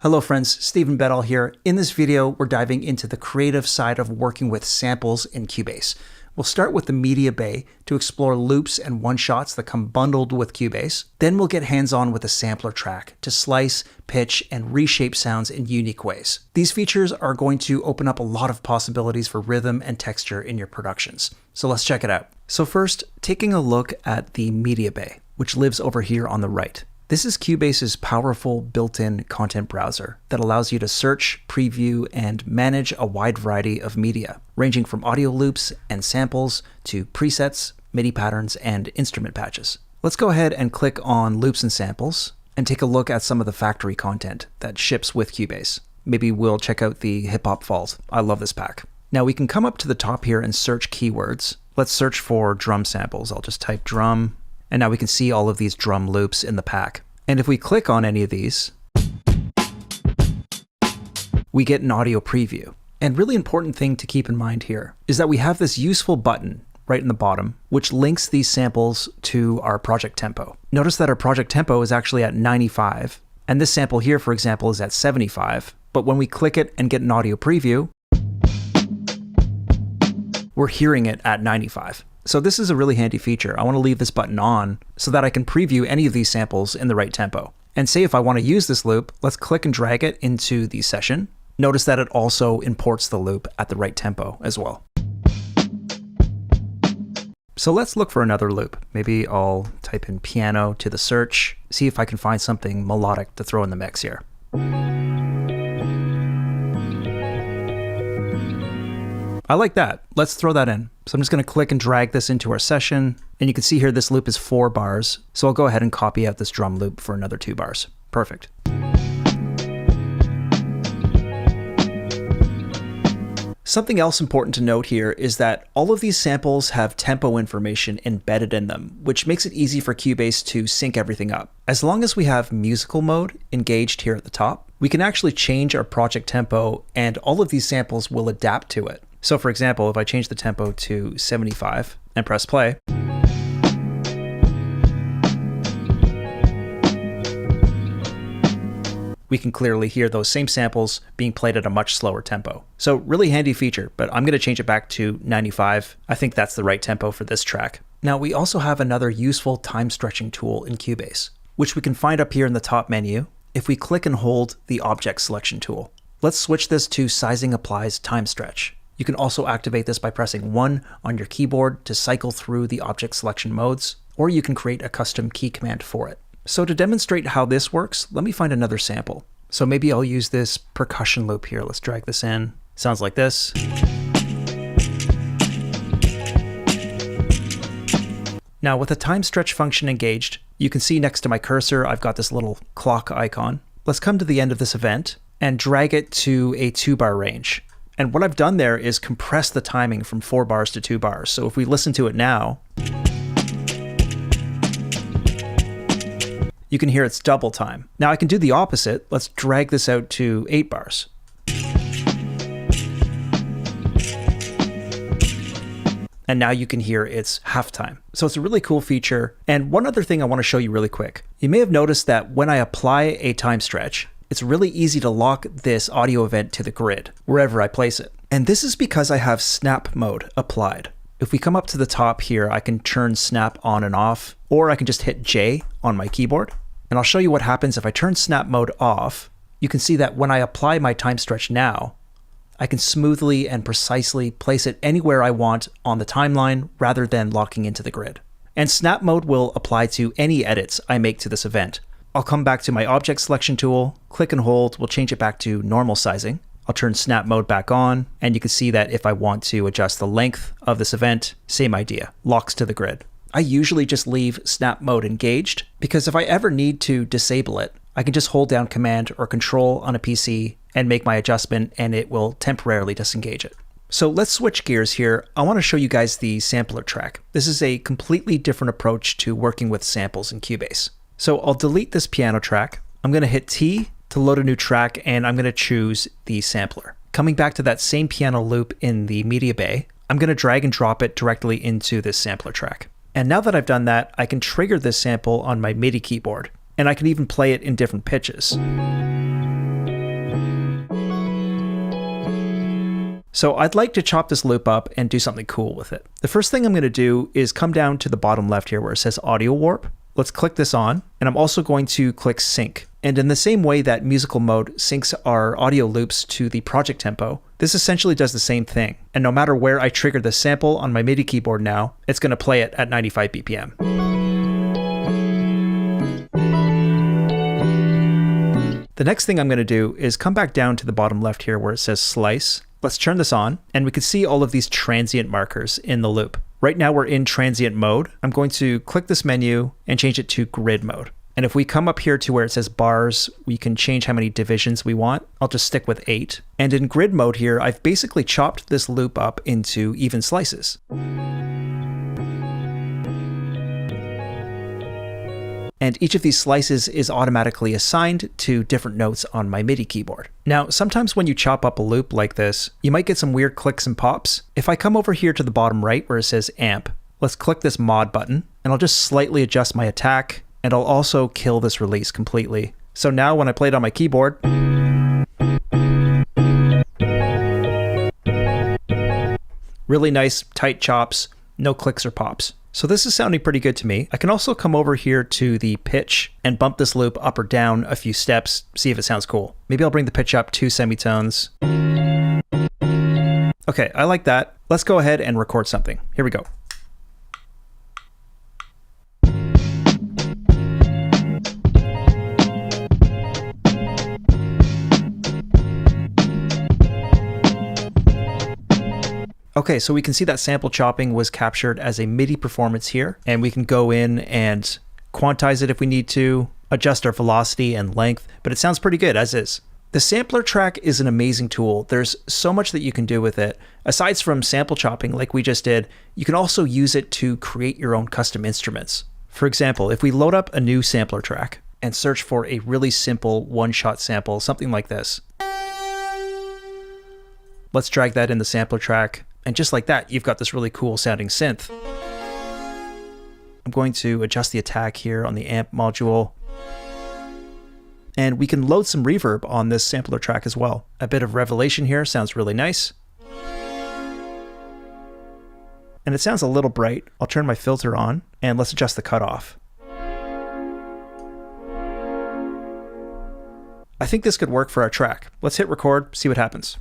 Hello friends, Stephen Bedall here. In this video, we're diving into the creative side of working with samples in Cubase. We'll start with the media bay to explore loops and one-shots that come bundled with Cubase. Then we'll get hands-on with a sampler track to slice, pitch, and reshape sounds in unique ways. These features are going to open up a lot of possibilities for rhythm and texture in your productions. So let's check it out. So first, taking a look at the media bay, which lives over here on the right. This is Cubase's powerful built-in content browser that allows you to search, preview, and manage a wide variety of media, ranging from audio loops and samples to presets, MIDI patterns, and instrument patches. Let's go ahead and click on Loops and Samples and take a look at some of the factory content that ships with Cubase. Maybe we'll check out the Hip Hop Vault. I love this pack. Now we can come up to the top here and search keywords. Let's search for drum samples. I'll just type drum. And now we can see all of these drum loops in the pack. And if we click on any of these, we get an audio preview. And really important thing to keep in mind here is that we have this useful button right in the bottom, which links these samples to our project tempo. Notice that our project tempo is actually at 95, and this sample here, for example, is at 75. But when we click it and get an audio preview, we're hearing it at 95. So this is a really handy feature. I want to leave this button on so that I can preview any of these samples in the right tempo. And say if I want to use this loop, let's click and drag it into the session. Notice that it also imports the loop at the right tempo as well. So let's look for another loop. Maybe I'll type in piano to the search, see if I can find something melodic to throw in the mix here. I like that. Let's throw that in. So I'm just going to click and drag this into our session. And you can see here this loop is 4 bars. So I'll go ahead and copy out this drum loop for another 2 bars. Perfect. Something else important to note here is that all of these samples have tempo information embedded in them, which makes it easy for Cubase to sync everything up. As long as we have musical mode engaged here at the top, we can actually change our project tempo and all of these samples will adapt to it. So for example, if I change the tempo to 75 and press play, we can clearly hear those same samples being played at a much slower tempo. So really handy feature, but I'm going to change it back to 95. I think that's the right tempo for this track. Now we also have another useful time stretching tool in Cubase, which we can find up here in the top menu if we click and hold the object selection tool. Let's switch this to Sizing Applies Time Stretch. You can also activate this by pressing 1 on your keyboard to cycle through the object selection modes, or you can create a custom key command for it. So to demonstrate how this works, let me find another sample. So maybe I'll use this percussion loop here. Let's drag this in. Sounds like this. Now with the time stretch function engaged, you can see next to my cursor, I've got this little clock icon. Let's come to the end of this event and drag it to a 2-bar range. And what I've done there is compress the timing from 4 bars to 2 bars. So if we listen to it now, you can hear it's double time. Now I can do the opposite. Let's drag this out to 8 bars. And now you can hear it's half time. So it's a really cool feature. And one other thing I want to show you really quick. You may have noticed that when I apply a time stretch, it's really easy to lock this audio event to the grid, wherever I place it. And this is because I have snap mode applied. If we come up to the top here, I can turn snap on and off, or I can just hit J on my keyboard. And I'll show you what happens if I turn snap mode off. You can see that when I apply my time stretch now, I can smoothly and precisely place it anywhere I want on the timeline rather than locking into the grid. And snap mode will apply to any edits I make to this event. I'll come back to my object selection tool, click and hold, we'll change it back to normal sizing. I'll turn snap mode back on, and you can see that if I want to adjust the length of this event, same idea, locks to the grid. I usually just leave snap mode engaged because if I ever need to disable it, I can just hold down Command or Control on a PC and make my adjustment and it will temporarily disengage it. So let's switch gears here. I want to show you guys the sampler track. This is a completely different approach to working with samples in Cubase. So I'll delete this piano track. I'm going to hit T to load a new track and I'm going to choose the sampler. Coming back to that same piano loop in the media bay, I'm going to drag and drop it directly into this sampler track. And now that I've done that, I can trigger this sample on my MIDI keyboard. and I can even play it in different pitches. So I'd like to chop this loop up and do something cool with it. The first thing I'm going to do is come down to the bottom left here where it says audio warp. Let's click this on, and I'm also going to click sync. And in the same way that musical mode syncs our audio loops to the project tempo, this essentially does the same thing. And no matter where I trigger the sample on my MIDI keyboard now, it's going to play it at 95 BPM. The next thing I'm going to do is come back down to the bottom left here where it says slice. Let's turn this on, and we can see all of these transient markers in the loop. Right now we're in transient mode. I'm going to click this menu and change it to grid mode. And if we come up here to where it says bars, we can change how many divisions we want. I'll just stick with 8. And in grid mode here, I've basically chopped this loop up into even slices. And each of these slices is automatically assigned to different notes on my MIDI keyboard. Now, sometimes when you chop up a loop like this, you might get some weird clicks and pops. If I come over here to the bottom right where it says amp, let's click this mod button, and I'll just slightly adjust my attack, and I'll also kill this release completely. So now when I play it on my keyboard, really nice, tight chops, no clicks or pops. So this is sounding pretty good to me. I can also come over here to the pitch and bump this loop up or down a few steps, see if it sounds cool. Maybe I'll bring the pitch up 2 semitones. Okay, I like that. Let's go ahead and record something. Here we go. Okay, so we can see that sample chopping was captured as a MIDI performance here, and we can go in and quantize it if we need to, adjust our velocity and length, but it sounds pretty good as is. The sampler track is an amazing tool. There's so much that you can do with it. Aside from sample chopping like we just did, you can also use it to create your own custom instruments. For example, if we load up a new sampler track and search for a really simple one-shot sample, something like this. Let's drag that in the sampler track. And just like that, you've got this really cool sounding synth. I'm going to adjust the attack here on the amp module. And we can load some reverb on this sampler track as well. A bit of revelation here sounds really nice. And it sounds a little bright. I'll turn my filter on and let's adjust the cutoff. I think this could work for our track. Let's hit record, see what happens.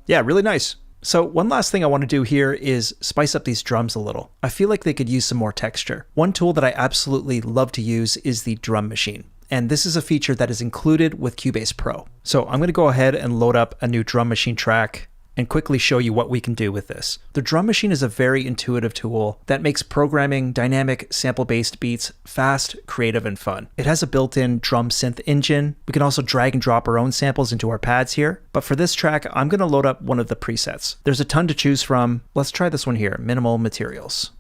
Yeah, really nice. So one last thing I want to do here is spice up these drums a little. I feel like they could use some more texture. One tool that I absolutely love to use is the drum machine. And this is a feature that is included with Cubase Pro. So I'm going to go ahead and load up a new drum machine track and quickly show you what we can do with this. The drum machine is a very intuitive tool that makes programming dynamic sample-based beats fast, creative, and fun. It has a built-in drum synth engine. We can also drag and drop our own samples into our pads here. But for this track, I'm gonna load up one of the presets. There's a ton to choose from. Let's try this one here, minimal materials.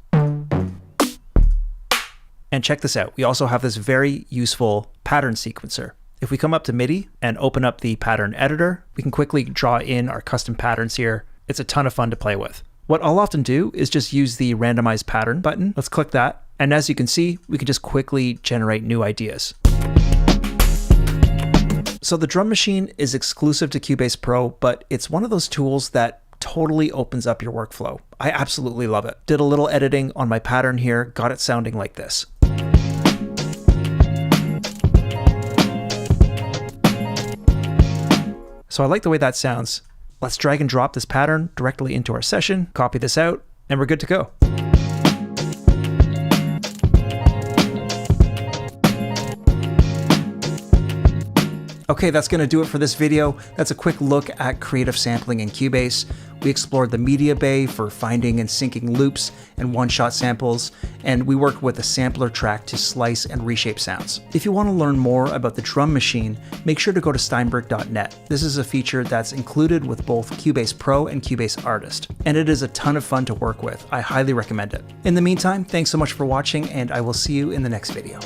And check this out. We also have this very useful pattern sequencer. If we come up to MIDI and open up the pattern editor, we can quickly draw in our custom patterns here. It's a ton of fun to play with. What I'll often do is just use the randomize pattern button. Let's click that. And as you can see, we can just quickly generate new ideas. So the drum machine is exclusive to Cubase Pro, but it's one of those tools that totally opens up your workflow. I absolutely love it. Did a little editing on my pattern here, got it sounding like this. So I like the way that sounds. Let's drag and drop this pattern directly into our session, copy this out, and we're good to go. Okay, that's going to do it for this video. That's a quick look at creative sampling in Cubase. We explored the media bay for finding and syncing loops and one-shot samples, and we worked with a sampler track to slice and reshape sounds. If you want to learn more about the drum machine, make sure to go to steinberg.net. This is a feature that's included with both Cubase Pro and Cubase Artist, and it is a ton of fun to work with. I highly recommend it. In the meantime, thanks so much for watching, and I will see you in the next video.